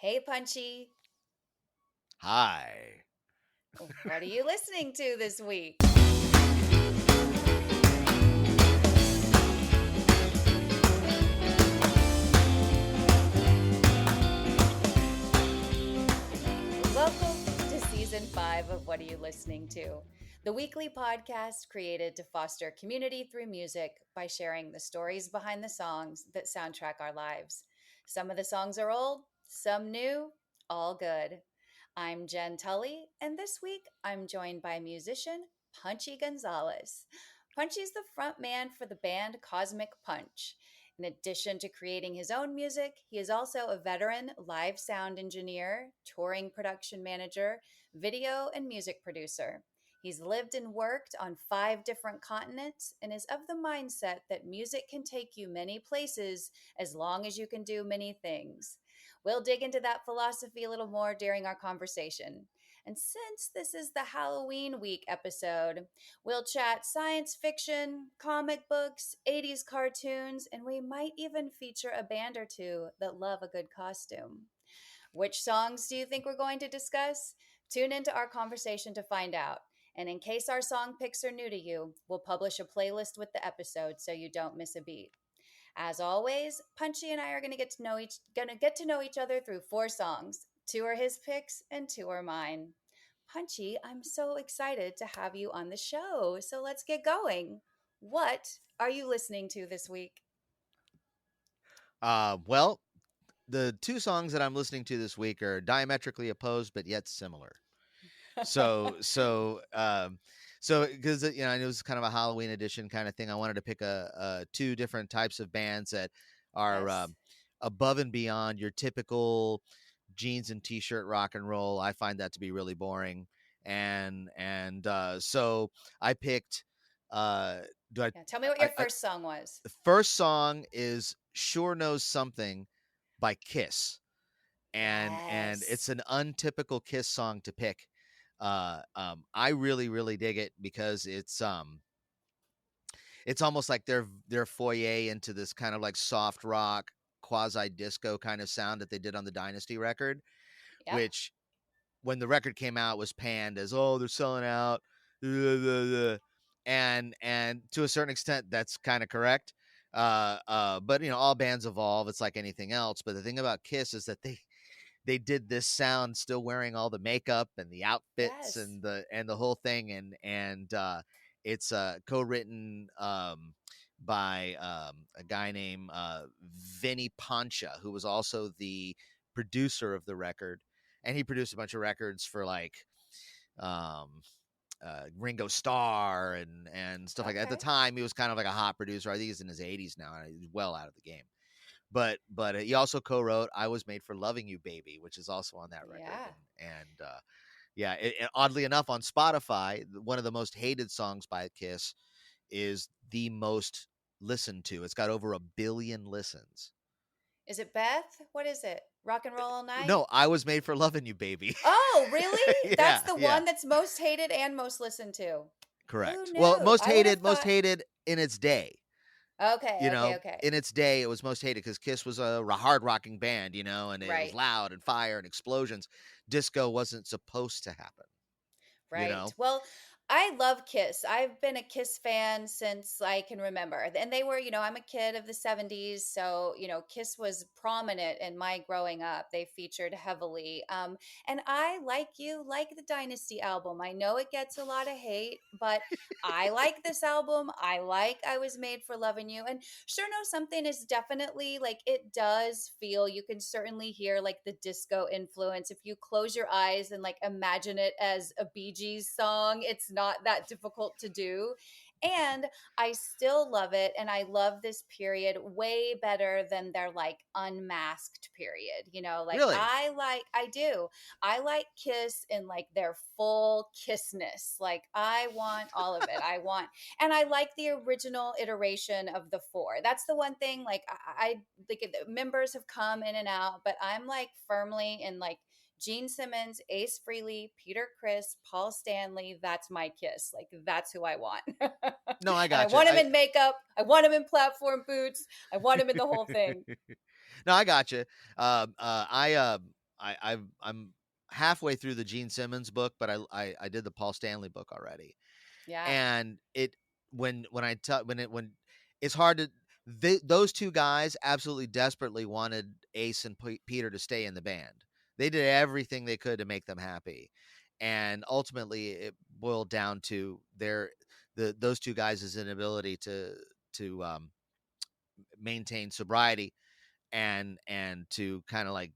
Hey, Punchy. Hi. What are you listening to this week? Welcome to season 5 of What Are You Listening To? The weekly podcast created to foster community through music by sharing the stories behind the songs that soundtrack our lives. Some of the songs are old, some new, all good. I'm Jenn Tully, and this week I'm joined by musician Punchy Gonzalez. Punchy's the front man for the band Cosmic Punch. In addition to creating his own music, he is also a veteran live sound engineer, touring production manager, video and music producer. He's lived and worked on 5 different continents and is of the mindset that music can take you many places as long as you can do many things. We'll dig into that philosophy a little more during our conversation. And since this is the Halloween week episode, we'll chat science fiction, comic books, 80s cartoons, and we might even feature a band or two that love a good costume. Which songs do you think we're going to discuss? Tune into our conversation to find out. And in case our song picks are new to you, we'll publish a playlist with the episode so you don't miss a beat. As always, Punchy and I are gonna get to know each other through 4 songs. 2 are his picks and 2 are mine. Punchy, I'm so excited to have you on the show. So let's get going. What are you listening to this week? Well, the two songs that I'm listening to this week are diametrically opposed but yet similar. So, so, um, so because I know it's kind of a Halloween edition kind of thing. I wanted to pick two different types of bands that are Yes. above and beyond your typical jeans and t-shirt rock and roll. I find that to be really boring, and so I picked. Uh, do I? Yeah. Tell me what your first song was. The first song is "Sure Knows Something" by Kiss, and it's Yes. an untypical Kiss song to pick. I really dig it because it's almost like their foyer into this kind of like soft rock, quasi disco kind of sound that they did on the Dynasty record, Yep. which when the record came out was panned as, oh, they're selling out, and to a certain extent that's kind of correct. But all bands evolve. It's like anything else. But the thing about Kiss is that they did this sound still wearing all the makeup and the outfits Yes. and the whole thing, and it's co-written by a guy named Vinny Poncha, who was also the producer of the record, and he produced a bunch of records for like um Ringo Starr and stuff like that. At the Okay. time, he was kind of like a hot producer. I think he's in his 80s now, and he's well out of the game. But he also co-wrote "I Was Made for Loving You, Baby," which is also on that record. Yeah. And yeah, oddly enough, on Spotify, one of the most hated songs by Kiss is the most listened to. It's got over 1 billion listens. Is it Beth? What is it? Rock and roll all night? No, "I Was Made for Loving You, Baby." Oh, really? That's Yeah, the yeah, one that's most hated and most listened to. Who correct. Well, knew? I would have most thought. hated in its day. Okay, okay, okay. In its day, it was most hated because Kiss was a hard rocking band, and it was Right. loud and fire and explosions. Disco wasn't supposed to happen, you Right. know? Well, I love Kiss. I've been a Kiss fan since I can remember. And they were, I'm a kid of the 70s. So, Kiss was prominent in my growing up. They featured heavily. And I, like you, like the Dynasty album. I know it gets a lot of hate, but I like this album. I Was Made for Loving You. And Sure Know Something is definitely like, it does feel, you can certainly hear like the disco influence. If you close your eyes and like imagine it as a Bee Gees song, it's not that difficult to do. And I still love it. And I love this period way better than their like unmasked period. Like Really? I do. I like Kiss in like their full kissness. Like I want all of it. And I like the original iteration of the 4. That's the one thing. Like I like members have come in and out, but I'm like firmly in like Gene Simmons, Ace Frehley, Peter Criss, Paul Stanley. That's my Kiss. Like that's who I want. No, I And I gotcha. want him in makeup. I want him in platform boots. I want him in the whole thing. No, I gotcha. I I'm halfway through the Gene Simmons book, but I did the Paul Stanley book already, Yeah. and it when I tell when it's hard to those two guys absolutely desperately wanted Ace and Peter to stay in the band. They did everything they could to make them happy, and ultimately it boiled down to those two guys' inability to maintain sobriety and to kind of like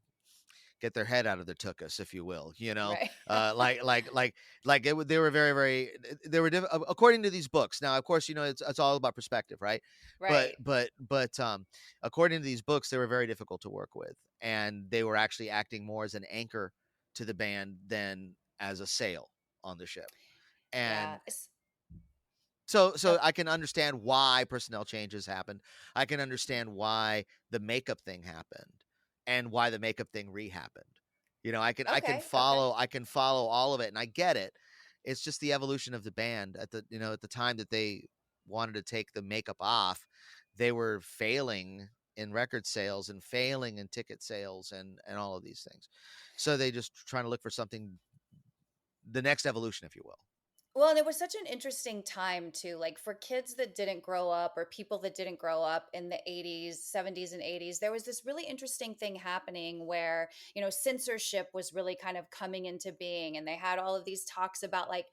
get their head out of their tuchus, if you will, Right. they were very they were according to these books. Now, of course, it's all about perspective, right? But Right. according to these books, they were very difficult to work with, and they were actually acting more as an anchor to the band than as a sail on the ship. Yeah. And Oh, so I can understand why personnel changes happened. I can understand why the makeup thing happened and why the makeup thing re-happened. okay. Okay. I can follow all of it and I get it. It's just the evolution of the band at the time that they wanted to take the makeup off, they were failing in record sales and failing in ticket sales and all of these things. So they just trying to look for something, the next evolution, if you will. Well, and it was such an interesting time too, like for kids that didn't grow up or people that didn't grow up in the 80s, 70s and 80s. There was this really interesting thing happening where, censorship was really kind of coming into being, and they had all of these talks about like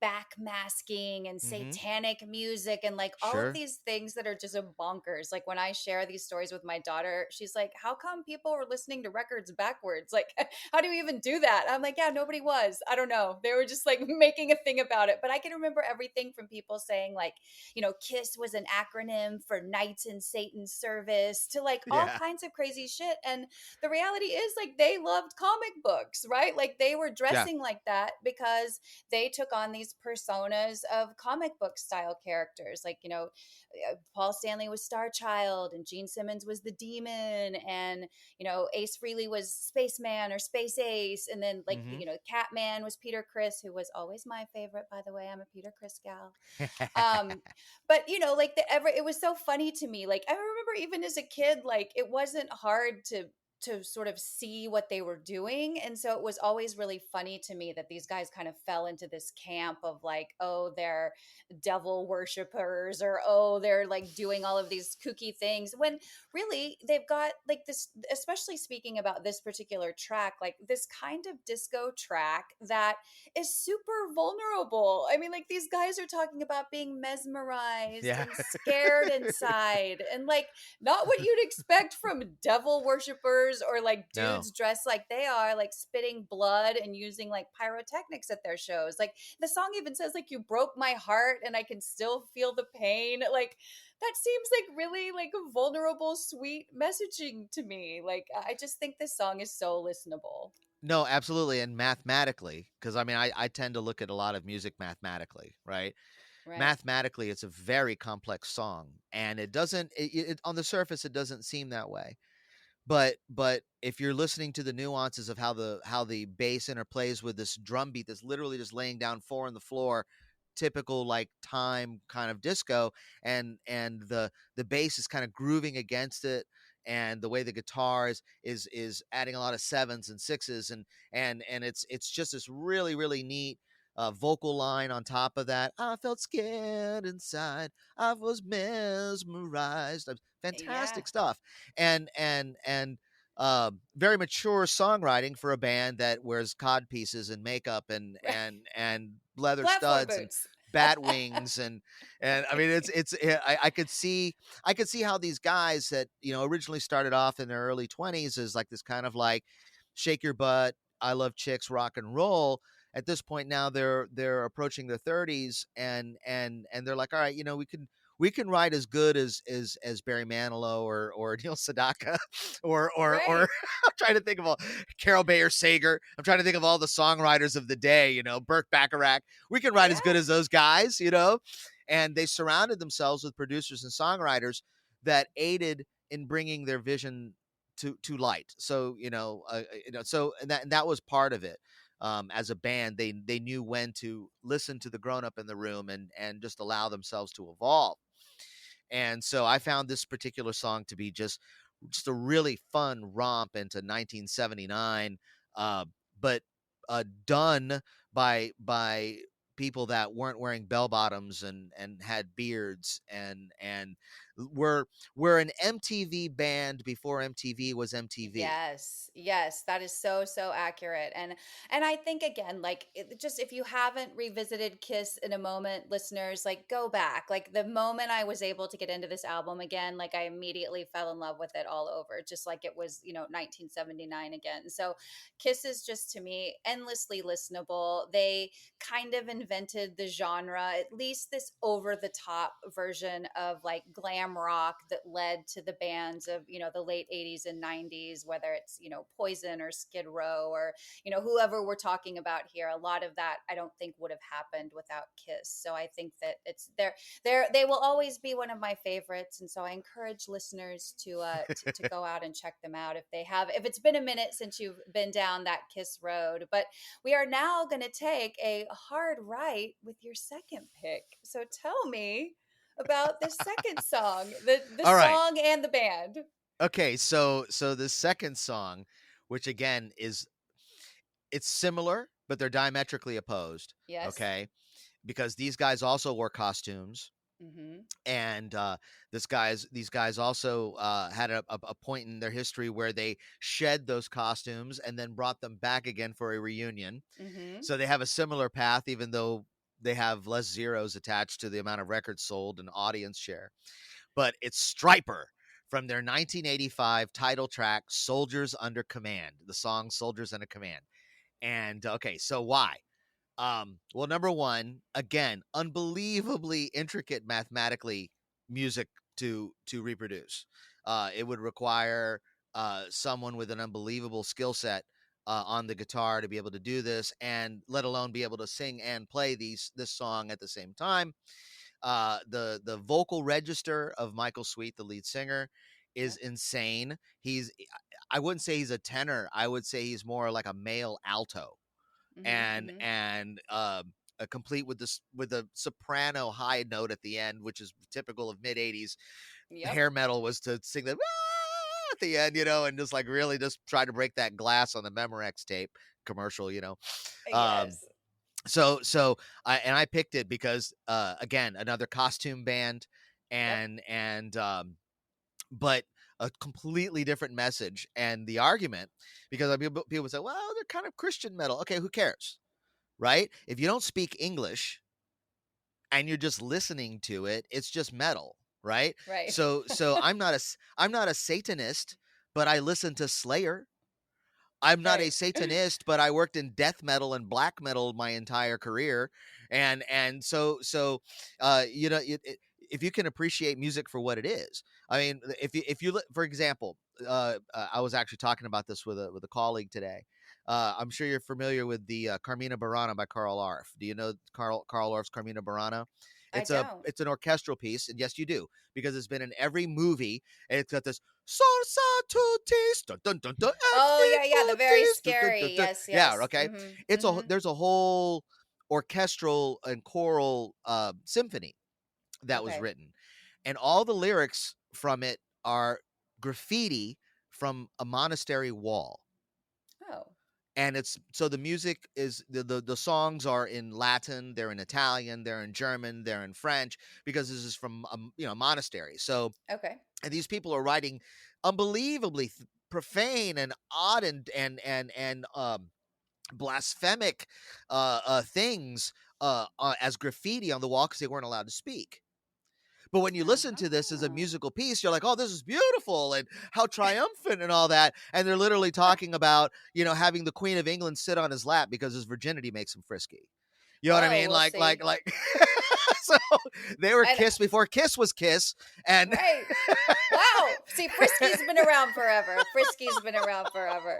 backmasking and Mm-hmm. satanic music and like all of Sure. these things that are just a bonkers. Like when I share these stories with my daughter, she's like, "How come people were listening to records backwards? Like how do you even do that?" I'm like, "Yeah, nobody was. I don't know. They were just like making a thing about it." But I can remember everything from people saying like, KISS was an acronym for Knights in Satan's Service to like all Yeah. kinds of crazy shit. And the reality is like they loved comic books, right? Like they were Yeah. dressing like that because they took on these personas of comic book style characters. Like, Paul Stanley was Star Child and Gene Simmons was the Demon, and Ace Frehley was Spaceman or Space Ace, and then like Mm-hmm. Catman was Peter Criss, who was always my favorite, by the way. I'm a Peter Criss gal. um but like it was so funny to me. Like I remember even as a kid, like it wasn't hard to sort of see what they were doing, and so it was always really funny to me that these guys kind of fell into this camp of like, oh, they're devil worshippers, or oh, they're like doing all of these kooky things, when really they've got like this, especially speaking about this particular track, like this kind of disco track that is super vulnerable. I mean, like these guys are talking about being mesmerized Yeah. and scared inside, and like not what you'd expect from devil worshippers or like No. dudes dressed like they are, like spitting blood and using like pyrotechnics at their shows. Like the song even says like, "You broke my heart and I can still feel the pain." Like that seems like really like a vulnerable, sweet messaging to me. Like I just think this song is so listenable. No, absolutely. And mathematically, because I mean, I tend to look at a lot of music mathematically, right? Right. Mathematically, it's a very complex song, and it doesn't, on the surface, it doesn't seem that way. But if you're listening to the nuances of how the bass interplays with this drum beat that's literally just laying down four on the floor, typical like time kind of disco, and the bass is kind of grooving against it, and the way the guitar is adding a lot of sevens and sixes, and it's just this really neat vocal line on top of that. I felt scared inside. I was mesmerized. Yeah. Fantastic stuff, and very mature songwriting for a band that wears cod pieces and makeup and leather Platform studs and boots. bat wings and I mean I could see how these guys that originally started off in their early 20s as like this kind of like shake your butt, I love chicks, rock and roll. At this point now they're approaching their 30s and they're like, all right, we can write as good as Barry Manilow or Neil Sedaka or Right. I'm trying to think of all Carol Bayer Sager. I'm trying to think of all the songwriters of the day, Burt Bacharach. We can write Yeah. as good as those guys, and they surrounded themselves with producers and songwriters that aided in bringing their vision to light. So and that was part of it. As a band, they knew when to listen to the grown up in the room and just allow themselves to evolve. And so I found this particular song to be just just a really fun romp into 1979, uh, but done by people that weren't wearing bell bottoms and had beards and were an MTV band before MTV was MTV. Yes, yes, that is so so accurate. And I think again, like just if you haven't revisited Kiss in a moment, listeners, like go back. Like the moment I was able to get into this album again, like I immediately fell in love with it all over, just like it was, 1979 again. So Kiss is just to me endlessly listenable. They kind of invented the genre, at least this over the top version of like glam rock that led to the bands of, the late 80s and 90s, whether it's, Poison or Skid Row or, whoever we're talking about here. A lot of that I don't think would have happened without Kiss. So I think that they will always be one of my favorites. And so I encourage listeners to go out and check them out if it's been a minute since you've been down that Kiss road. But we are now going to take a hard right with your second pick. So tell me about the second song, the All right. song and the band. Okay, so the second song, which again is it's similar, but they're diametrically opposed. Yes. Okay, because these guys also wore costumes, Mm-hmm. and these guys also had a point in their history where they shed those costumes and then brought them back again for a reunion. Mm-hmm. So they have a similar path, even though they have less zeros attached to the amount of records sold and audience share. But it's Stryper from their 1985 title track, Soldiers Under Command, the song Soldiers Under Command. And okay, so why? Well, number one, again, unbelievably intricate mathematically music to reproduce. It would require someone with an unbelievable skill set on the guitar to be able to do this, and let alone be able to sing and play this song at the same time. The vocal register of Michael Sweet, the lead singer, is Yep. insane. I wouldn't say he's a tenor. I would say he's more like a male alto, Mm-hmm. and Mm-hmm. complete with this with a soprano high note at the end, which is typical of mid '80s Yep. hair metal, was to sing the at the end, and just like really just try to break that glass on the Memorex tape commercial. Um, Yes. so I picked it because again, another costume band, Yep. and but a completely different message. And the argument, because people say, well, they're kind of Christian metal. Okay, who cares, right? If you don't speak English and you're just listening to it, it's just metal, right? Right. So I'm not a Satanist, but I listen to Slayer. I'm not a Right. Satanist, but I worked in death metal and black metal my entire career, and if you can appreciate music for what it is, I mean, for example, I was actually talking about this with a colleague today. I'm sure you're familiar with the Carmina Burana by Carl Orff. Do you know Carl Orff's Carmina Burana? I don't. It's an orchestral piece, and yes, you do, because it's been in every movie, and it's got this salsa tutis, dun, dun, dun, dun, Oh et yeah, yeah. The very futis, dun, dun, dun, scary. dun. Yes, Yeah, yes. okay. Mm-hmm. Mm-hmm. There's a whole orchestral and choral symphony that was Okay. written, and all the lyrics from it are graffiti from a monastery wall. Oh. And it's so the music is the songs are in Latin, they're in Italian, they're in German, they're in French, because this is from monastery. So, Okay. and these people are writing unbelievably profane and odd and blasphemic things as graffiti on the wall because they weren't allowed to speak. But when you listen to this as a Uh-huh. musical piece, you're like, oh, this is beautiful and how triumphant and all that. And they're literally talking about, having the Queen of England sit on his lap because his virginity makes him frisky. You know what I Oh, mean? we'll see. Like, so they were And Kiss before Kiss was Kiss. And right. Wow. See, Frisky's been around forever. Frisky's been around forever.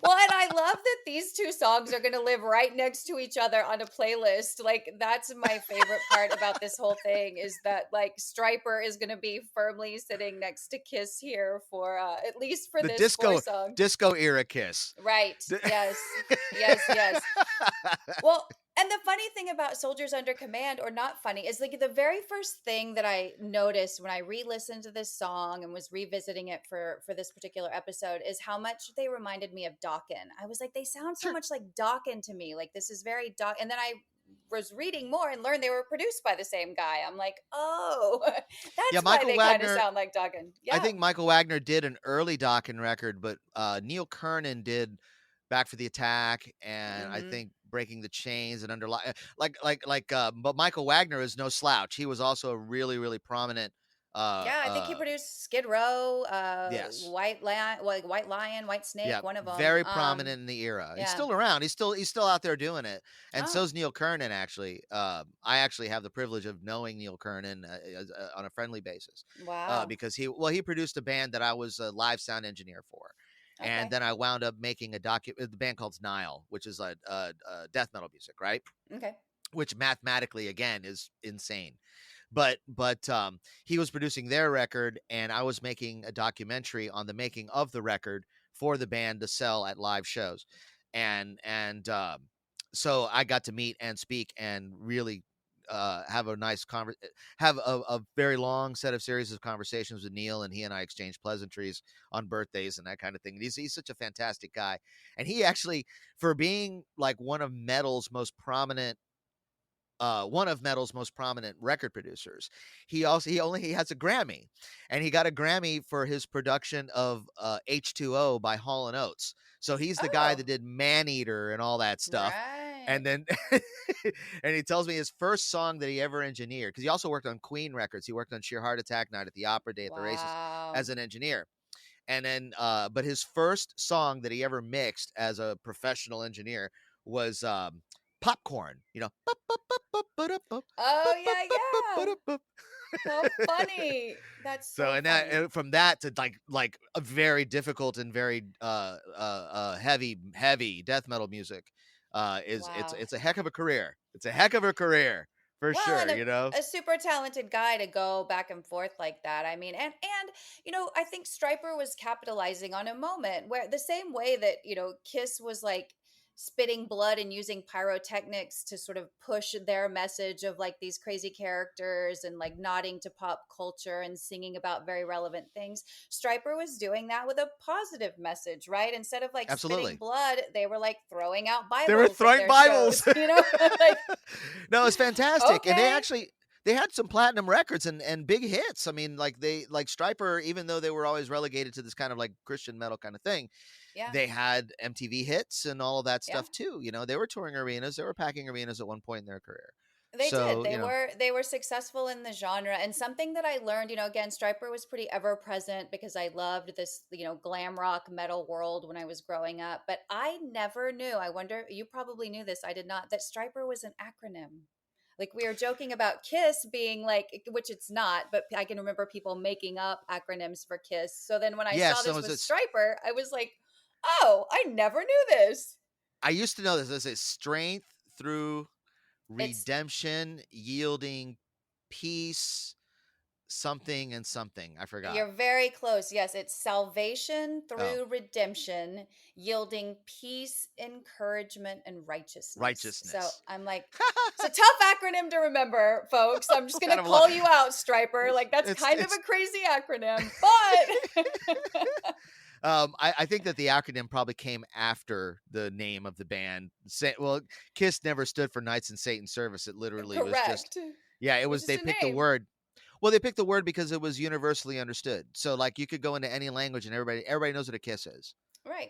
Well, and I love that these two songs are going to live right next to each other on a playlist. Like that's my favorite part about this whole thing is that like Stryper is going to be firmly sitting next to Kiss here for at least for the this four song. disco era Kiss. Right. Yes. Yes, yes. Well, And the funny thing about Soldiers Under Command, or not funny, is like the very first thing that I noticed when I re-listened to this song and was revisiting it for this particular episode is how much they reminded me of Dokken. I was like, they sound so Sure. much like Dokken to me. Like this is very Dokken. And then I was reading more and learned they were produced by the same guy. I'm like, oh, Yeah, that's why Michael they kind of Wagner. sound like Dokken. I Yeah. think Michael Wagner did an early Dokken record, but Neil Kernon did Back for the Attack, and I Mm-hmm. think Breaking the Chains and Underline. But Michael Wagner is no slouch. He was also a really, really prominent. Yeah, I think he produced Skid Row, Yes, White Lion, like White Lion, White yeah, Snake, one of them. very prominent in the era. He's Yeah. still around. He's still out there doing it, and Oh, so's Neil Kernon. Actually, I actually have the privilege of knowing Neil Kernon on a friendly basis, wow. because he produced a band that I was a live sound engineer for, and Okay. then I wound up making the band called Nile, which is a death metal music, right? Okay. Which mathematically again is insane. But he was producing their record, and I was making a documentary on the making of the record for the band to sell at live shows, and so I got to meet and speak and really have a nice have a very long set of series of conversations with Neil, and he and I exchanged pleasantries on birthdays and that kind of thing. And he's such a fantastic guy, and he actually, for being like one of metal's most prominent record producers, he has a Grammy, and he got a Grammy for his production of H2O by Hall and Oates. So he's the guy Oh, that did Maneater and all that stuff. right. And then and he tells me his first song that he ever engineered, because he also worked on Queen records. He worked on Sheer Heart Attack, Night at the Opera, Day at the Races Wow. as an engineer. And then but his first song that he ever mixed as a professional engineer was Popcorn, Oh, yeah, yeah. How funny. That's so, so funny. and from that to like a very difficult and very heavy death metal music, is Wow. it's a heck of a career. It's a heck of a career for Well, sure. and a super talented guy to go back and forth like that. I mean, and I think Stryper was capitalizing on a moment where the same way that, Kiss was like spitting blood and using pyrotechnics to sort of push their message of like these crazy characters and like nodding to pop culture and singing about very relevant things. Stryper was doing that with a positive message, right? Instead of like spitting Absolutely. blood, they were like throwing out They were Bibles at throwing their Bibles. shows, like, No, it's fantastic, and okay. they had some platinum records and big hits. I mean, like Stryper, even though they were always relegated to this kind of like Christian metal kind of thing, Yeah. they had MTV hits and all of that Yeah. stuff too. They were touring arenas, they were packing arenas at one point in their career. They did. So, They were successful in the genre. And something that I learned, again, Stryper was pretty ever present because I loved this, glam rock metal world when I was growing up. But I never knew. I wonder, you probably knew this. I did not, that Stryper was an acronym. Like we were joking about Kiss being like, which it's not, but I can remember people making up acronyms for Kiss. So then when I yeah, saw so this it's with this, Stryper, I was like, oh, I never knew this. I used to know this. This is strength through It's redemption, yielding peace, something and something. I forgot. You're very close. Yes, it's salvation Oh, through redemption, yielding peace, encouragement, and righteousness. So righteousness. I'm like, it's a tough acronym to remember, folks. I'm just going Kind to of a lot. call you out, Stryper. It's Like, that's it's kind of it's a crazy acronym, but I think that the acronym probably came after the name of the band. Well, Kiss never stood for Knights in Satan's Service. It literally was just, correct. yeah, it It was was, just they a picked the name. word. Well, they picked the word because it was universally understood. So like you could go into any language and everybody knows what a kiss is. Right.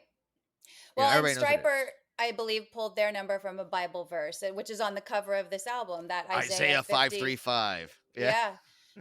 Well, and Everybody knows what it Stryper, is. I believe, pulled their number from a Bible verse, which is on the cover of this album, that Isaiah Isaiah 50. 5:35. Yeah. Yeah.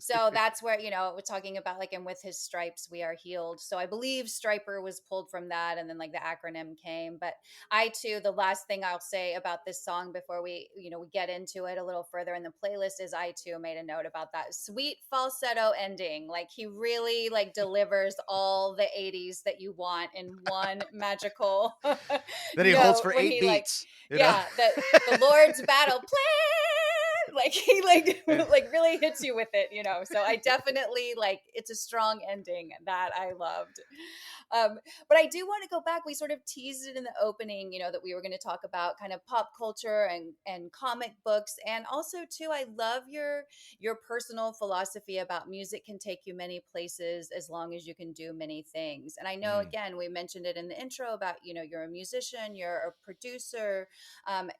So that's where, we're talking about like, and with his stripes, we are healed. So I believe Stryper was pulled from that. And then like the acronym came. But I too, the last thing I'll say about this song before we get into it a little further in the playlist is I too made a note about that sweet falsetto ending. Like he really like delivers all the 80s that you want in one magical That he holds note for when 8 he like, beats, yeah, the Lord's battle plan. like he like And like really hits you with it, you know. So I definitely like it's a strong ending that I loved. um but I do want to go back. We sort of teased it in the opening, you know, that we were going to talk about kind of pop culture and comic books. And also too, I love your personal philosophy about music can take you many places as long as you can do many things. And I know, mm, again, we mentioned it in the intro about, you know, you're a musician, you're a producer.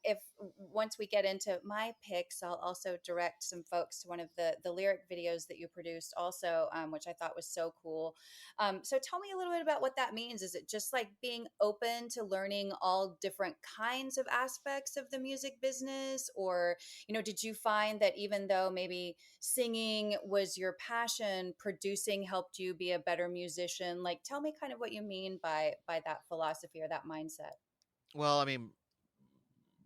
If once we get into my picks, I'll also direct some folks to one of the lyric videos that you produced also, which I thought was so cool. So tell me a little bit about what that means. Is it just like being open to learning all different kinds of aspects of the music business? Or, you know, did you find that even though maybe singing was your passion, producing helped you be a better musician? Like, tell me kind of what you mean by that philosophy or that mindset. well, I mean,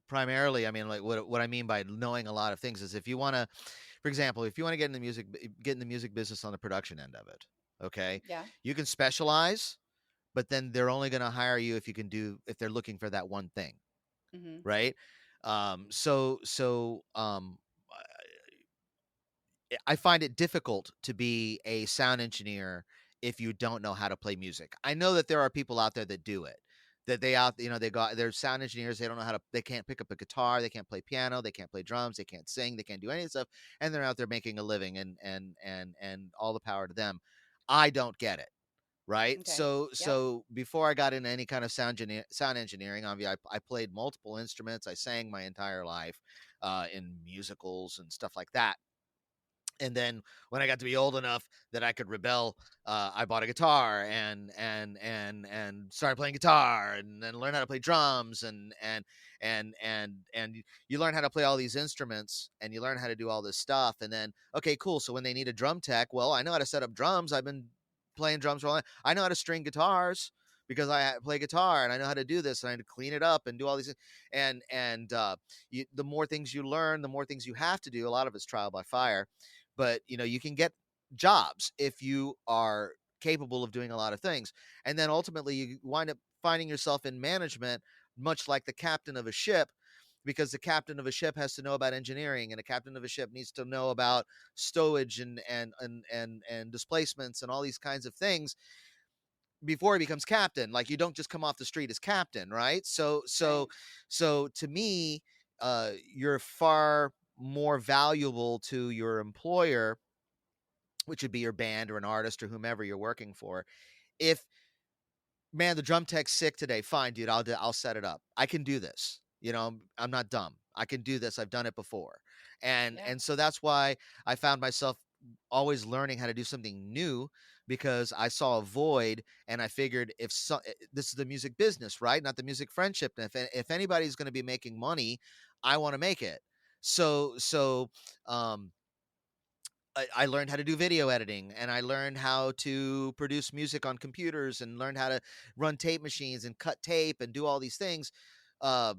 primarily, I mean, like what I mean by knowing a lot of things is if you want to, for example, if you want to get in the music business on the production end of it, okay, Yeah. you can specialize, but then they're only going to hire you if you can do if they're looking for that one thing, Mm-hmm. right? So I find it difficult to be a sound engineer if you don't know how to play music. I know that there are people out there that do it. That they out, you know, they're sound engineers. They don't know how to. They can't pick up a guitar. They can't play piano. They can't play drums. They can't sing. They can't do any of this stuff. And they're out there making a living. And all the power to them. I don't get it. Right. Okay. Yep. So before I got into any kind of sound engineering, I played multiple instruments. I sang my entire life in musicals and stuff like that. And then when I got to be old enough that I could rebel, I bought a guitar and started playing guitar, and then learn how to play drums, and you learn how to play all these instruments, and you learn how to do all this stuff. And then, okay, cool. So when they need a drum tech, well, I know how to set up drums. I've been playing drums for a long. I know how to string guitars because I play guitar, and I know how to do this, and I know to clean it up and do all these things. And the more things you learn, the more things you have to do. A lot of it's trial by fire, but you know, you can get jobs if you are capable of doing a lot of things. And then ultimately you wind up finding yourself in management, much like the captain of a ship, because the captain of a ship has to know about engineering, and a captain of a ship needs to know about stowage and displacements and all these kinds of things before he becomes captain. Like, you don't just come off the street as captain, right? Right. So to me, you're far more valuable to your employer, which would be your band or an artist or whomever you're working for. If, man, the drum tech's sick today, fine, dude, I'll set it up. I can do this. You know, I'm not dumb. I can do this. I've done it before. Yeah. And so that's why I found myself always learning how to do something new, because I saw a void, and I figured, this is the music business, right? Not the music friendship. And if anybody's going to be making money, I want to make it. So um I learned how to do video editing, and I learned how to produce music on computers, and learned how to run tape machines and cut tape and do all these things. Uh,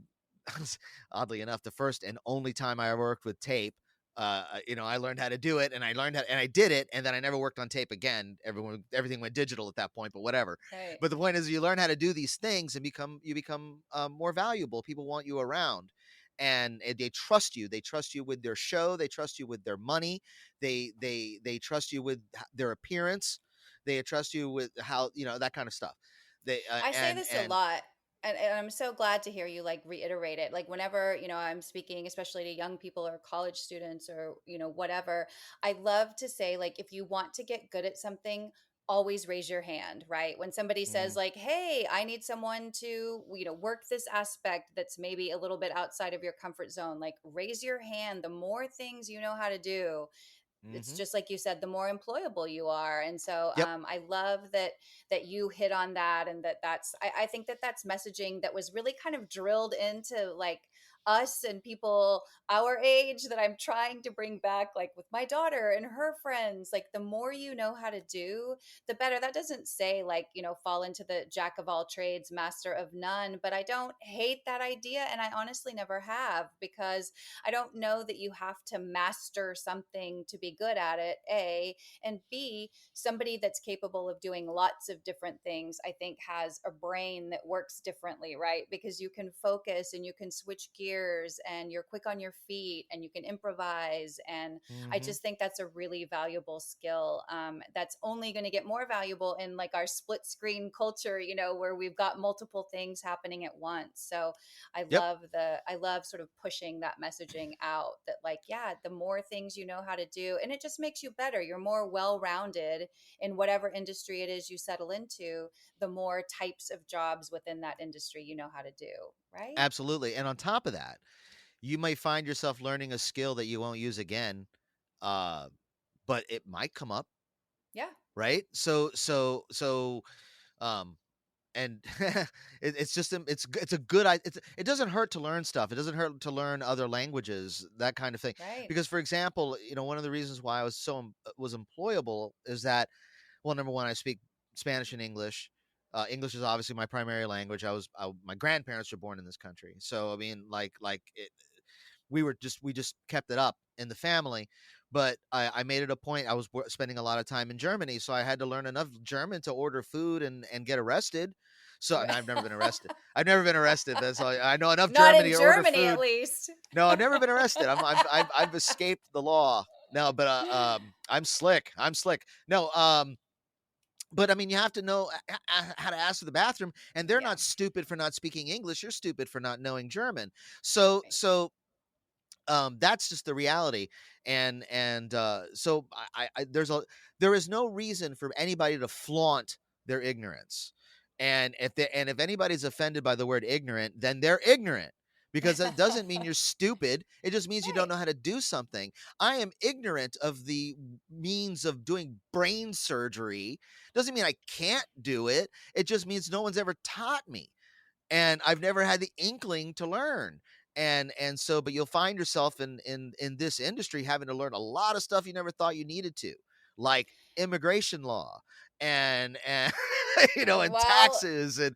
Oddly enough, the first and only time I worked with tape, you know, I learned how to do it, and I did it, and then I never worked on tape again. Everything went digital at that point, but whatever. Right. But the point is, you learn how to do these things, and you become more valuable. People want you around, and they trust you. They trust you with their show. They trust you with their money. They trust you with their appearance. They trust you with how, you know, that kind of stuff. They I say this a and lot, and I'm so glad to hear you like reiterate it. Like whenever, you know, I'm speaking, especially to young people or college students or, you know, whatever, I love to say, like, if you want to get good at something, always raise your hand, right? When somebody says Mhm, like, "Hey, I need someone to, you know, work this aspect that's maybe a little bit outside of your comfort zone," like raise your hand. The more things you know how to do, it's mhm. just like you said, the more employable you are. And so Yep. I love that you hit on that. And I think that that's messaging that was really kind of drilled into like us and people our age, that I'm trying to bring back, like with my daughter and her friends. Like the more you know how to do, the better. That doesn't say like, you know, fall into the jack of all trades, master of none, but I don't hate that idea. And I honestly never have, because I don't know that you have to master something to be good at it, A. And B, somebody that's capable of doing lots of different things, I think, has a brain that works differently, right? Because you can focus and you can switch gears ears and you're quick on your feet and you can improvise. And I Hmm. just think that's a really valuable skill, that's only going to get more valuable in like our split screen culture, where we've got multiple things happening at once. So Yep. I love sort of pushing that messaging out that, like, yeah, the more things you know how to do, and it just makes you better. You're more well-rounded in whatever industry it is you settle into, the more types of jobs within that industry you know how to do, right? Absolutely. And on top of that, you may find yourself learning a skill that you won't use again, uh, but it might come up, Yeah. right? Um, and it's just it's a good it doesn't hurt to learn stuff. It doesn't hurt to learn other languages, that kind of thing. Right. Because, for example, one of the reasons why I was was employable is that, well, number one, I speak Spanish and English. English is obviously my primary language. My grandparents were born in this country, so I mean, we just kept it up in the family. But I made it a point. I was spending a lot of time in Germany, so I had to learn enough German to order food and get arrested. So, and I've never been arrested. I've never been arrested. That's all. I know enough Not German in to order Germany, at food. least. No, I've never been arrested. I've escaped the law. No, but I'm slick. I'm slick. No, but I mean, you have to know how to ask for the bathroom, and they're Yeah. not stupid for not speaking English. You're stupid for not knowing German. So, Right. so that's just the reality. And so there is no reason for anybody to flaunt their ignorance. And if anybody's offended by the word ignorant, then they're ignorant, because it doesn't mean you're stupid. It just means you don't Right. know how to do something. I am ignorant of the means of doing brain surgery. Doesn't mean I can't do it. It just means no one's ever taught me, and I've never had the inkling to learn. And so, but you'll find yourself in this industry having to learn a lot of stuff you never thought you needed to, like immigration law and and Well, taxes and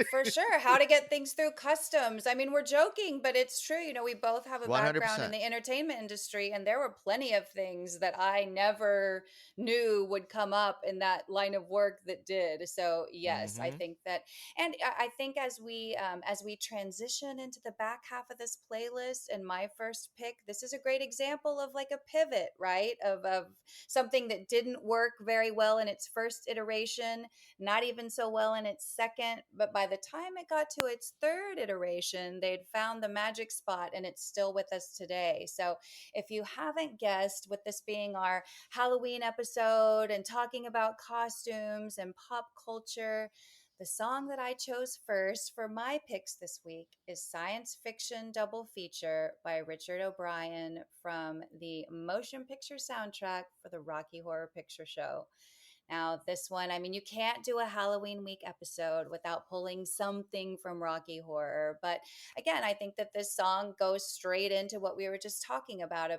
for sure. How to get things through customs. I mean, we're joking, but it's true. We both have a background in 100%. the entertainment industry, and there were plenty of things that I never knew would come up in that line of work that did. So, yes, I Hmm. think that, and I think as we transition into the back half of this playlist, and my first pick, this is a great example of like a pivot, right? Of something that didn't work very well in its first iteration, not even so well in its second, but by the time it got to its third iteration, they'd found the magic spot and it's still with us today. So, if you haven't guessed, with this being our Halloween episode and talking about costumes and pop culture, the song that I chose first for my picks this week is Science Fiction Double Feature by Richard O'Brien from the motion picture soundtrack for the Rocky Horror Picture Show. Now, this one, I mean, you can't do a Halloween week episode without pulling something from Rocky Horror. But again, I think that this song goes straight into what we were just talking about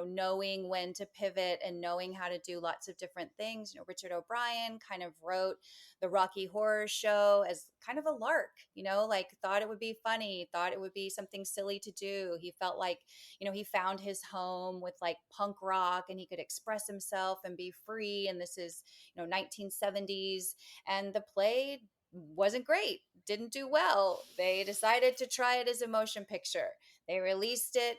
knowing when to pivot and knowing how to do lots of different things. Richard O'Brien kind of wrote the Rocky Horror Show as kind of a lark, like thought it would be funny, thought it would be something silly to do. He felt like, he found his home with like punk rock and he could express himself and be free. And this is, 1970s. And the play wasn't great, didn't do well. They decided to try it as a motion picture. They released it,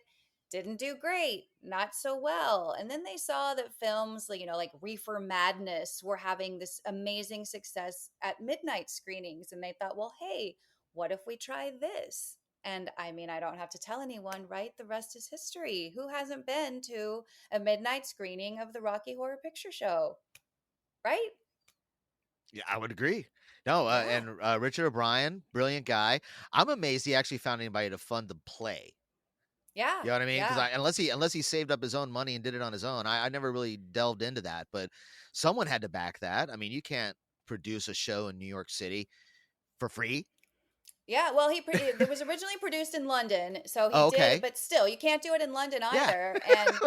didn't do great, not so well. And then they saw that films like, like Reefer Madness were having this amazing success at midnight screenings. And they thought, well, hey, what if we try this? And I mean, I don't have to tell anyone, right? The rest is history. Who hasn't been to a midnight screening of the Rocky Horror Picture Show, right? Yeah, I would agree. No, Yeah. and Richard O'Brien, brilliant guy. I'm amazed he actually found anybody to fund the play. Yeah. You know what I mean? Because Yeah. I unless he saved up his own money and did it on his own, I never really delved into that. But someone had to back that. I mean, you can't produce a show in New York City for free. Yeah, well, it was originally produced in London, so he Oh, did, okay. but still, you can't do it in London Yeah. either. And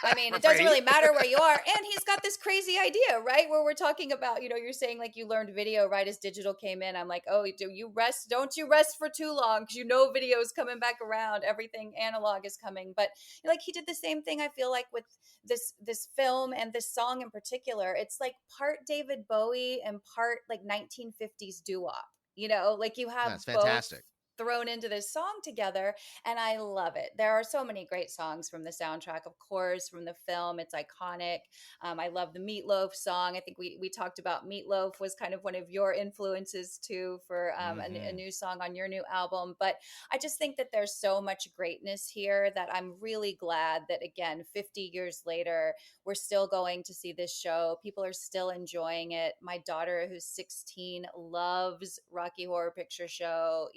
I mean, For it doesn't free. really matter where you are. And he's got this crazy idea, right? Where we're talking about, you're saying like you learned video right as digital came in. I'm like, oh, don't you rest for too long because video's coming back around. Everything analog is coming. But like he did the same thing, I feel like, with this film and this song in particular. It's like part David Bowie and part like 1950s doo-wop. Like you have That's both fantastic. thrown into this song together, and I love it. There are so many great songs from the soundtrack, of course, from the film. It's iconic. I love the Meatloaf song. I think we talked about Meatloaf was kind of one of your influences too for a Hmm. new song on your new album. But I just think that there's so much greatness here that I'm really glad that, again, 50 years later, we're still going to see this show. People are still enjoying it. My daughter, who's 16, loves Rocky Horror Picture Show.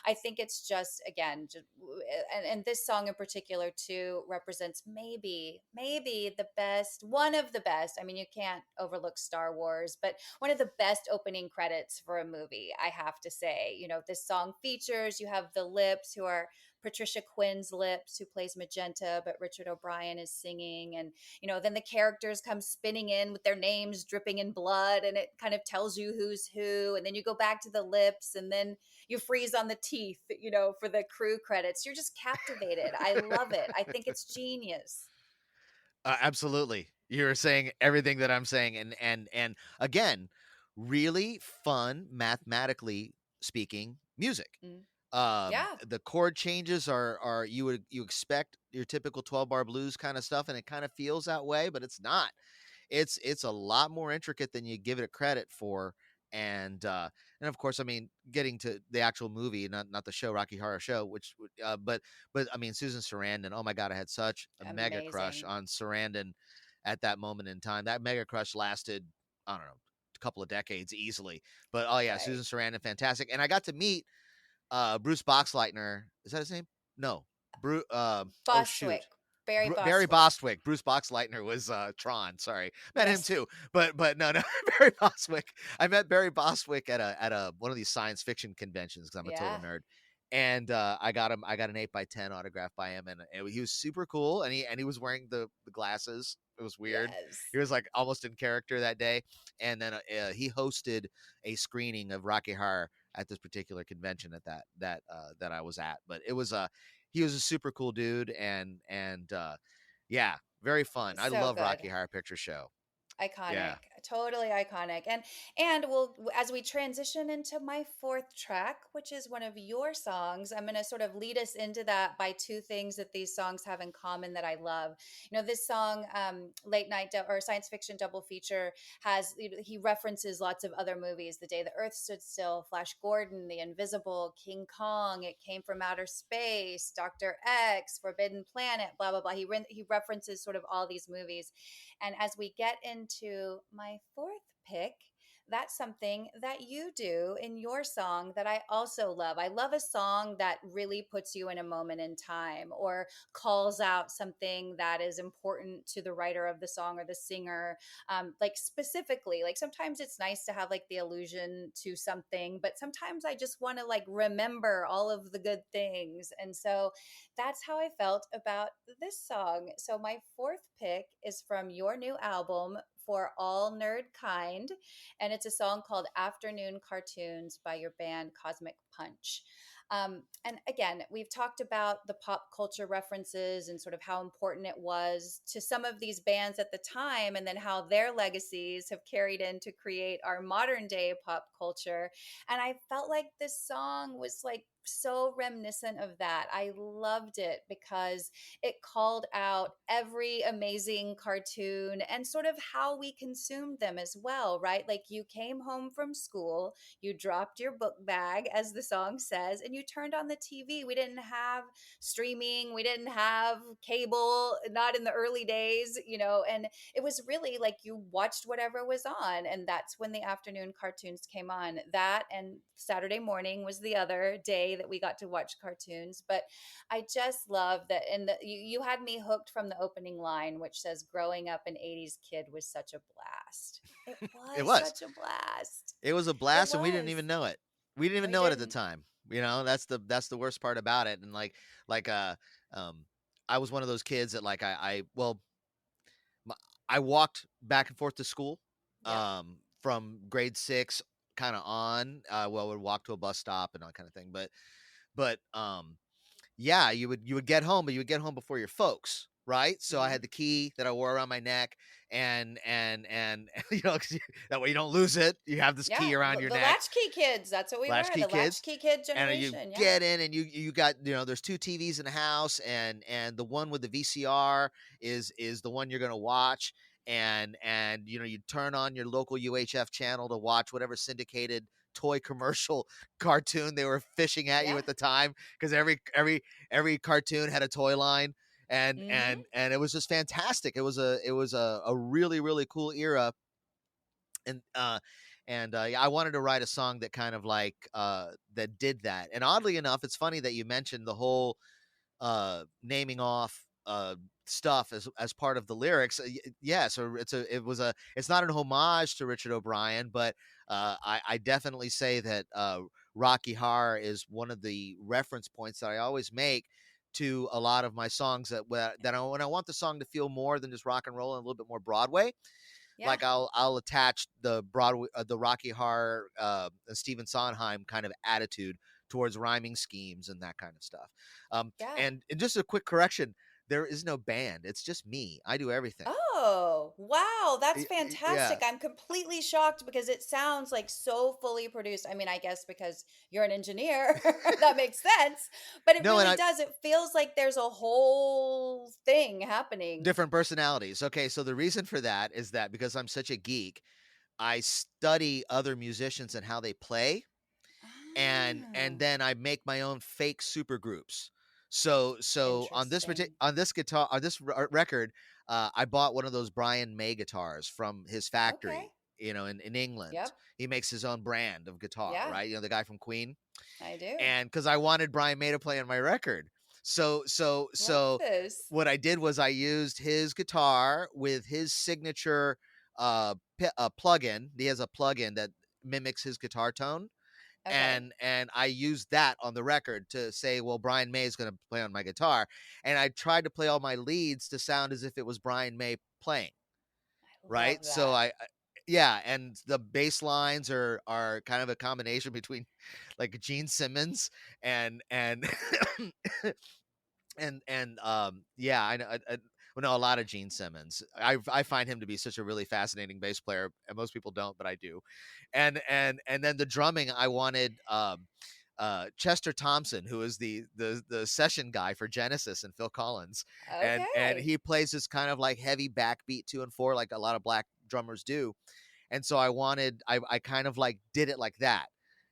I think it's just, again, and this song in particular too represents maybe the best, one of the best. I mean, you can't overlook Star Wars, but one of the best opening credits for a movie, I have to say. This song features, you have the Lips, who are Patricia Quinn's Lips, who plays Magenta, but Richard O'Brien is singing. And, then the characters come spinning in with their names dripping in blood, and it kind of tells you who's who. And then you go back to the Lips, and then you freeze on the teeth, for the crew credits. You're just captivated. I love it. I think it's genius. Absolutely. You're saying everything that I'm saying, and again, really fun, mathematically speaking, music. Mm. Yeah, The chord changes are you expect your typical 12 bar blues kind of stuff, and it kind of feels that way, but it's not. It's a lot more intricate than you give it credit for. And of course, I mean, getting to the actual movie, not the show, Rocky Horror Show, which but I mean, Susan Sarandon, oh my god, I had such a mega crush amazing. on Sarandon at that moment in time. That mega crush lasted, I don't know, a couple of decades easily. But oh yeah, Right. Susan Sarandon, fantastic. And I got to meet Bruce Boxleitner. Is that his name? No. Oh Bostwick. shoot. Barry Barry Bostwick. Bostwick. Bruce Boxleitner was Tron. Sorry, met him Yes. too. But no, no. Barry Bostwick. I met Barry Bostwick at a one of these science fiction conventions because I'm a total Yeah. nerd. And I got him. I got an 8x10 autograph by him, and he was super cool. And he was wearing the glasses. It was weird. Yes. He was like almost in character that day. And then he hosted a screening of Rocky Horror at this particular convention that I was at. But it was he was a super cool dude, and yeah, very fun. I So love good. Rocky Horror Picture Show. Iconic, Yeah. totally iconic. And we'll, as we transition into my fourth track, which is one of your songs, I'm going to sort of lead us into that by two things that these songs have in common that I love. This song, Late Night or Science Fiction Double Feature, has, he references lots of other movies: The Day the Earth Stood Still, Flash Gordon, The Invisible, King Kong, It Came from Outer Space, Dr. X, Forbidden Planet, blah blah blah. He references sort of all these movies. And as we get into my fourth pick, that's something that you do in your song that I also love. I love a song that really puts you in a moment in time or calls out something that is important to the writer of the song or the singer. Like specifically, like sometimes it's nice to have like the allusion to something, but sometimes I just want to like remember all of the good things. And so that's how I felt about this song. So my fourth pick is from your new album, For All Nerd Kind, and it's a song called Afternoon Cartoons by your band Cosmic Punch. And again, we've talked about the pop culture references and sort of how important it was to some of these bands at the time, and then how their legacies have carried in to create our modern day pop culture. And I felt like this song was like so reminiscent of that. I loved it because it called out every amazing cartoon and sort of how we consumed them as well, right? Like you came home from school, you dropped your book bag, as the song says, and you turned on the TV. We didn't have streaming, we didn't have cable, not in the early days, and it was really like you watched whatever was on. And that's when the afternoon cartoons came on. That and Saturday morning was the other day that we got to watch cartoons. But I just love that. And you had me hooked from the opening line, which says, "Growing up an 80s kid was such a blast." It It was was. such a blast. It was a It blast, and we didn't was. even know it. We didn't even We know it at the didn't. time. That's the worst part about it. And like um I was one of those kids that like I well my, I walked back and forth to school Yep. from grade 6 kind of on. Well, would walk to a bus stop and that kind of thing. But yeah, you would get home, but you would get home before your folks. right? So I Hmm. had the key that I wore around my neck, and that way you don't lose it. You have this Yeah, key around your the neck, latchkey kids. That's what we were. latchkey The kids, latchkey kid and you generation. Yeah. get in, and you got, there's two TVs in the house, and the one with the VCR is the one you're gonna watch, and you turn on your local UHF channel to watch whatever syndicated toy commercial cartoon they were fishing at you Yeah. at the time, because every cartoon had a toy line, and Hmm. and and it was just fantastic. It was a really really cool era, and yeah, I wanted to write a song that kind of like that did that. And oddly enough, it's funny that you mentioned the whole naming off stuff as part of the lyrics. Yeah, so it's not an homage to Richard O'Brien, but I definitely say that Rocky Horror is one of the reference points that I always make to a lot of my songs, when I want the song to feel more than just rock and roll and a little bit more Broadway, Yeah. like I'll attach the Broadway, the Rocky Horror, Stephen Sondheim kind of attitude towards rhyming schemes and that kind of stuff. Yeah. And just a quick correction: there is no band; it's just me. I do everything. Oh, wow, that's Yeah. fantastic. I'm completely shocked because it sounds like so fully produced. I mean, I guess because you're an engineer, that makes sense, but it No, and really I does. It feels like there's a whole thing happening. different personalities. Okay, so the reason for that is that because I'm such a geek, I study other musicians and how they play, and Oh, then I make my own fake super groups. So interesting. on this guitar, on this record, I bought one of those Brian May guitars from his Okay. factory, in England. Yep. He makes his own brand of guitar, Yeah, right? The guy from Queen. I do. And because I wanted Brian May to play on my record, so so Love so this. what I did was I used his guitar with his signature plug-in. He has a plug-in that mimics his guitar tone, Okay. and I used that on the record to say, well, Brian May is going to play on my guitar, and I tried to play all my leads to sound as if it was Brian May playing, I right? love So that. yeah, and the bass lines are kind of a combination between like Gene Simmons and yeah, I know. Well, no, a lot of Gene Simmons. I find him to be such a really fascinating bass player, and most people don't, but I do. And then the drumming, I wanted Chester Thompson, who is the session guy for Genesis and Phil Collins, and Okay. he plays this kind of like heavy backbeat 2 and 4, like a lot of black drummers do. And so I kind of like did it like that,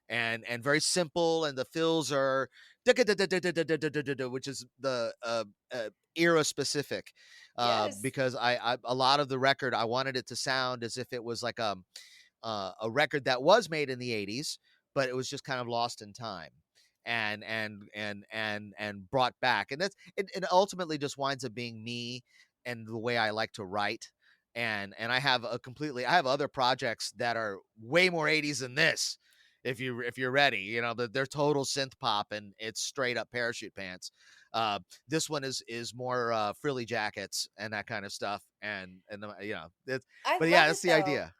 and very simple, and the fills are which is the era specific, Yes. because I a lot of the record I wanted it to sound as if it was like a record that was made in the 80s, but it was just kind of lost in time, and brought back, and it ultimately just winds up being me and the way I like to write. And I have other projects that are way more 80s than this, if you're ready. They're total synth pop, and it's straight up parachute pants. This one is more frilly jackets and that kind of stuff, I but love yeah, that's it the though. idea.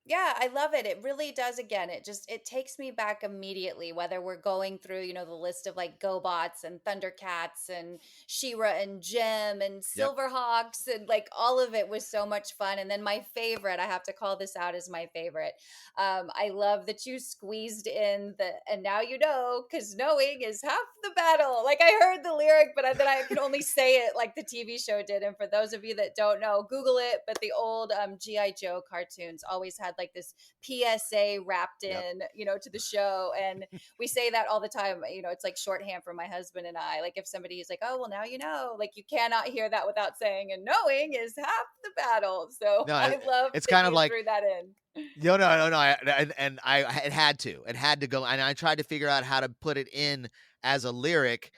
Yeah, I love it. It really does. Again, it takes me back immediately, whether we're going through, the list of like GoBots and Thundercats and Shira and Gem and Yep. Silverhawks, and like all of it was so much fun. And then my favorite, I have to call this out as my favorite. I love that you squeezed in the "and now you know, because knowing is half the battle." Like I heard the lyric, but then I could only say it like the TV show did. And for those of you that don't know, Google it. But the old GI Joe cartoons always had like this PSA wrapped Yep. in, to the show. And we say that all the time. It's like shorthand for my husband and I. Like if somebody is like, "Oh, well, now you know," like you cannot hear that without saying, "and knowing is half the battle." So No, I love it's that kind of you like, threw that in. no, no, no, no. It had to go, and I tried to figure out how to put it in as a lyric,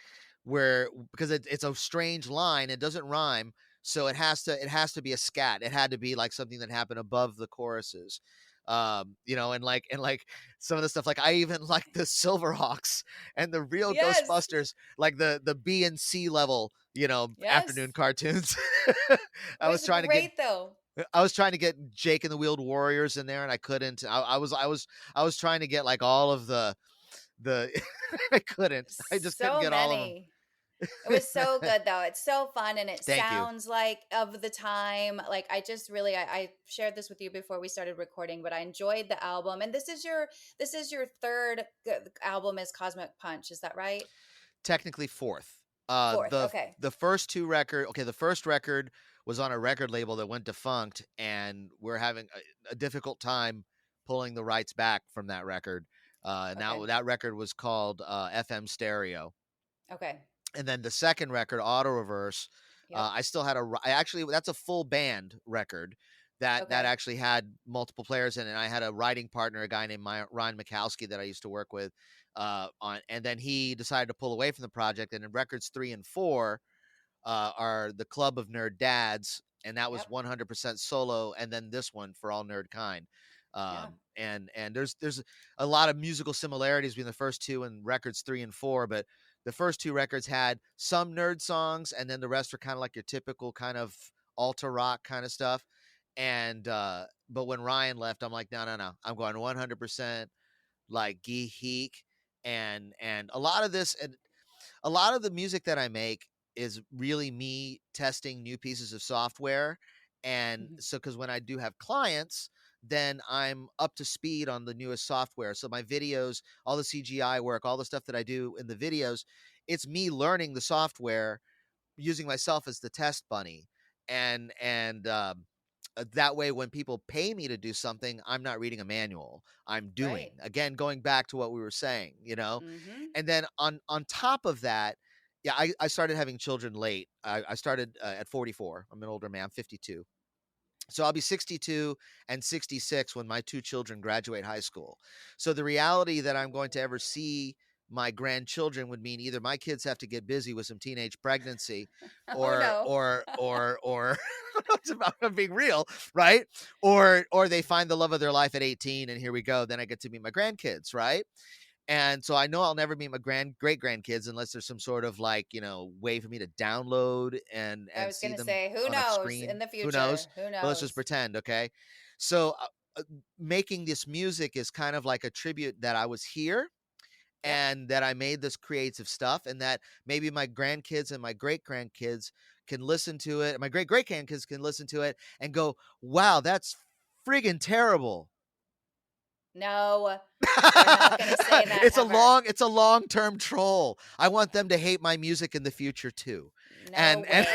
where because it's a strange line, it doesn't rhyme, so it has to be a scat. It had to be like something that happened above the choruses, and like some of the stuff. Like I even like the Silverhawks and the real Yes. Ghostbusters, like the B and C level, afternoon Yes. cartoons. It I was was trying to get great though. I was trying to get Jake and the Wheeled Warriors in there, and I couldn't. I was trying to get like all of the I couldn't. I just couldn't So get all of them. many. It was so good though. It's so fun and it Thank you. sounds like of the time. Like I just really I shared this with you before we started recording, but I enjoyed the album. And this is your third album as Cosmic Punch, is that right? Technically fourth. Fourth. Okay. The first two record, okay, the first record was on a record label that went defunct, and we're having a difficult time pulling the rights back from that record. Okay. Now that record was called FM Stereo, Okay. and then the second record, Auto Reverse, Yep. I still had I actually, that's a full band record that Okay. actually had multiple players in it. And I had a writing partner, a guy named Ryan Mikowski, that I used to work with on, and then he decided to pull away from the project. And in records 3 and 4 are the Club of Nerd Dads, and that was Yep. 100% solo. And then this one, For All Nerd Kind. Yeah. And there's a lot of musical similarities between the first two and records 3 and 4, but the first two records had some nerd songs, and then the rest were kind of like your typical kind of alto rock kind of stuff. And but when Ryan left, I'm like, no, no, no, I'm going 100% like geek, and a lot of the music that I make is really me testing new pieces of software. And Mhm. so, because when I do have clients, then I'm up to speed on the newest software. So my videos, all the CGI work, all the stuff that I do in the videos, it's me learning the software, using myself as the test bunny. And that way, when people pay me to do something, I'm not reading a manual, I'm doing. Right. Again, going back to what we were saying, Mhm. and then on top of that, yeah, I started having children late. I started at 44. I'm an older man. I'm 52. So I'll be 62 and 66 when my two children graduate high school. So the reality that I'm going to ever see my grandchildren would mean either my kids have to get busy with some teenage pregnancy, Oh or no. it's about I'm being real, right? Or they find the love of their life at 18, and here we go. Then I get to meet my grandkids, right? And so I know I'll never meet my great grandkids unless there's some sort of, like, way for me to download I and was see gonna them say, who on a knows in screen. the Who knows? future? Who But let's just knows? pretend, okay? So making this music is kind of like a tribute that I was here, Yep. and that I made this creative stuff, and that maybe my grandkids and my great grandkids can listen to it. My great great grandkids can listen to it and go, "Wow, that's friggin' terrible." No, they're not gonna say that ever. It's a long-term troll. I want them to hate my music in the future too. No And way.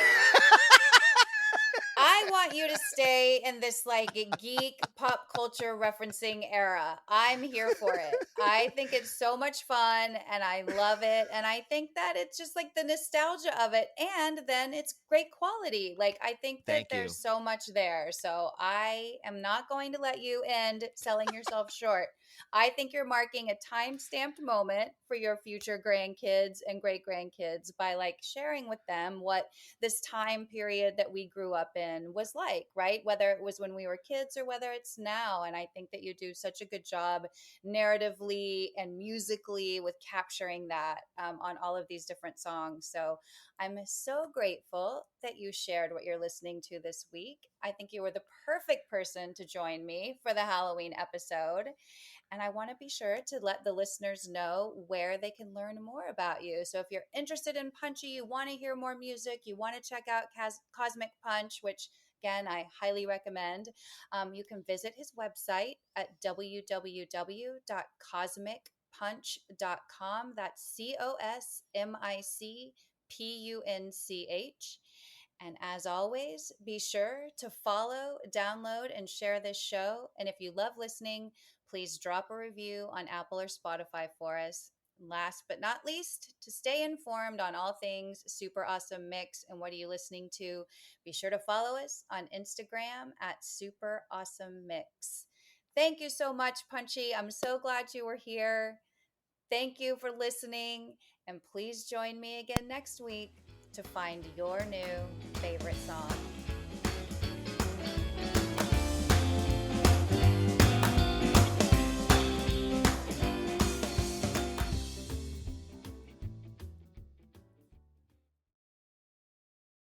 I want you to stay in this like geek pop culture referencing era. I'm here for it. I think it's so much fun and I love it. And I think that it's just like the nostalgia of it. And then it's great quality. Like, I think that thank there's you. so much there. So I am not going to let you end selling yourself short. I think you're marking a time stamped moment for your future grandkids and great grandkids by like sharing with them what this time period that we grew up in was like, right? Whether it was when we were kids or whether it's now. And I think that you do such a good job narratively and musically with capturing that on all of these different songs. So I'm so grateful that you shared what you're listening to this week. I think you were the perfect person to join me for the Halloween episode. And I want to be sure to let the listeners know where they can learn more about you. So if you're interested in Punchy, you want to hear more music, you want to check out Cosmic Punch, which again, I highly recommend. You can visit his website at www.cosmicpunch.com. That's COSMICPUNCH. And as always, be sure to follow, download, and share this show. And if you love listening, please drop a review on Apple or Spotify for us. Last but not least, to stay informed on all things Super Awesome Mix and what are you listening to, be sure to follow us on Instagram at Super Awesome Mix. Thank you so much, Punchy. I'm so glad you were here. Thank you for listening, and please join me again next week to find your new favorite song.